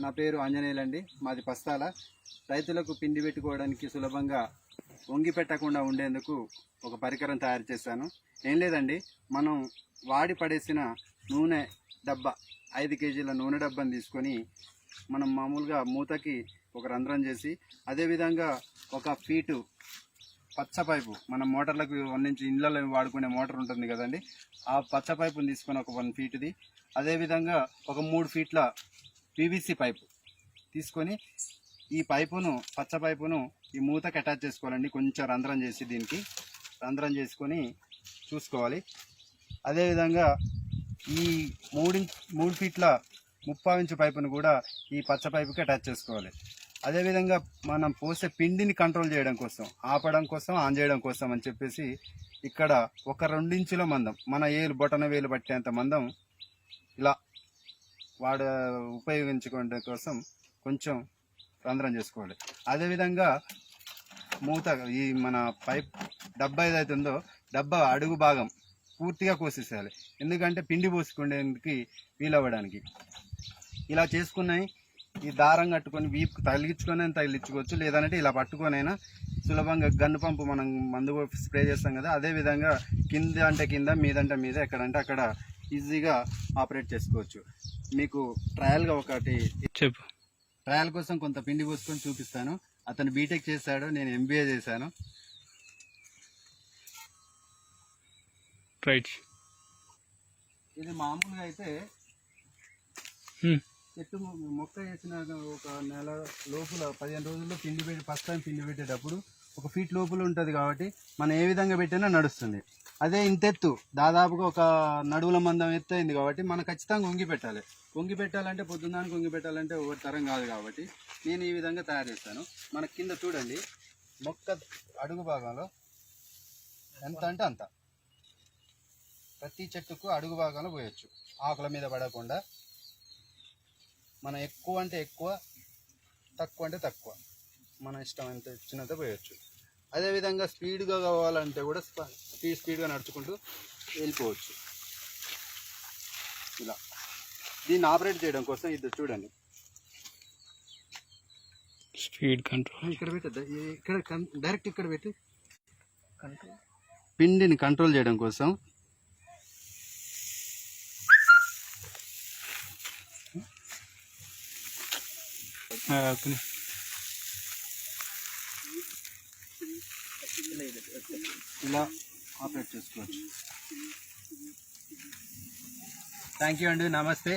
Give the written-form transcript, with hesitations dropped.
నా పేరు ఆంజనేయులండి. మాది పస్తాల. రైతులకు పిండి పెట్టుకోవడానికి సులభంగా వంగి పెట్టకుండా ఉండేందుకు ఒక పరికరం తయారు చేశాను. ఏం లేదండి, మనం వాడి పడేసిన నూనె డబ్బా 5 కేజీల నూనె డబ్బాని తీసుకొని మనం మామూలుగా మూతకి ఒక రంధ్రం చేసి, అదేవిధంగా ఒక ఫీటు పచ్చ పైపు, మన మోటార్లకు నుంచి ఇళ్ళలో వాడుకునే మోటార్ ఉంటుంది కదండి, ఆ పచ్చ పైపుని తీసుకొని ఒక 1 ఫీట్ది, అదేవిధంగా ఒక 3 ఫీట్ల పీవీసీ పైపు తీసుకొని ఈ పైపును, పచ్చ పైపును ఈ మూతకి అటాచ్ చేసుకోవాలండి. కొంచెం రంధ్రం చేసి దీనికి రంధ్రం చేసుకొని చూసుకోవాలి. అదేవిధంగా ఈ 3 ఫీట్ల 30 ఇంచు పైపును కూడా ఈ పచ్చ పైపుకి అటాచ్ చేసుకోవాలి. అదేవిధంగా మనం పోసే పిండిని కంట్రోల్ చేయడం కోసం, ఆపడం కోసం, ఆన్ చేయడం కోసం అని చెప్పేసి ఇక్కడ ఒక 2 ఇంచుల మందం, మన బొటన వేలు పట్టేంత మందం ఇలా ఉపయోగించుకోవడం కోసం కొంచెం రంధ్రం చేసుకోవాలి. అదేవిధంగా మూత, ఈ మన పైప్ డబ్బా ఏదైతే ఉందో డబ్బా అడుగు భాగం పూర్తిగా కోసేసేయాలి. ఎందుకంటే పిండి పోసుకునేందుకు వీలవ్వడానికి. ఇలా చేసుకున్నాయి ఈ దారం కట్టుకొని వీపుకు తగిలించుకోవచ్చు, లేదంటే ఇలా పట్టుకొనైనా సులభంగా గన్ను పంపు మనం మందు స్ప్రే చేస్తాం కదా, అదేవిధంగా కింద అంటే కింద, మీదంటే మీద, ఎక్కడంటే అక్కడ ఈజీగా ఆపరేట్ చేసుకోవచ్చు. మీకు ట్రయల్గా ఒకటి చెప్పు. ట్రయల్ కోసం కొంత పిండి పోసుకొని చూపిస్తాను. అతను బీటెక్ చేశాడు, నేను ఎంబీఏ చేశాను. రైట్. ఇది మామూలుగా అయితే చెట్టు మొక్క వేసిన ఒక నెల లోపల 15 రోజుల్లో పిండి పెట్టి, ఫస్ట్ టైం పిండి పెట్టేటప్పుడు 1 ఫీట్ లోపల ఉంటుంది కాబట్టి మనం ఏ విధంగా పెట్టినా నడుస్తుంది. అదే ఇంతెత్తు దాదాపుగా ఒక నడువుల మందం ఎత్తు అయింది కాబట్టి మనం ఖచ్చితంగా వంగి పెట్టాలి. వంగి పెట్టాలంటే పొద్దున్నానికి వంగి పెట్టాలంటే ఒకటి తరం కాదు కాబట్టి నేను ఈ విధంగా తయారు చేస్తాను. మన కింద చూడండి, మొక్క అడుగు భాగంలో ఎంత అంటే అంత, ప్రతి చెట్టుకు అడుగు భాగంలో పోయొచ్చు, ఆకుల మీద పడకుండా. మనం ఎక్కువ అంటే ఎక్కువ, తక్కువ అంటే తక్కువ, మన ఇష్టం ఎంత ఇచ్చినంత పోయొచ్చు. అదేవిధంగా స్పీడ్గా కావాలంటే కూడా స్పీడ్గా నడుచుకుంటూ వెళ్ళిపోవచ్చు. ఇలా దీన్ని ఆపరేట్ చేయడం కోసం ఇది చూడండి, స్పీడ్ కంట్రోల్ ఇక్కడ పెట్టద్దా, ఇక్కడ డైరెక్ట్ ఇక్కడ పెట్టి పిండిని కంట్రోల్ చేయడం కోసం ఇలా ఆపరేట్ చేసుకోవచ్చు. థ్యాంక్ యూ అండి, నమస్తే.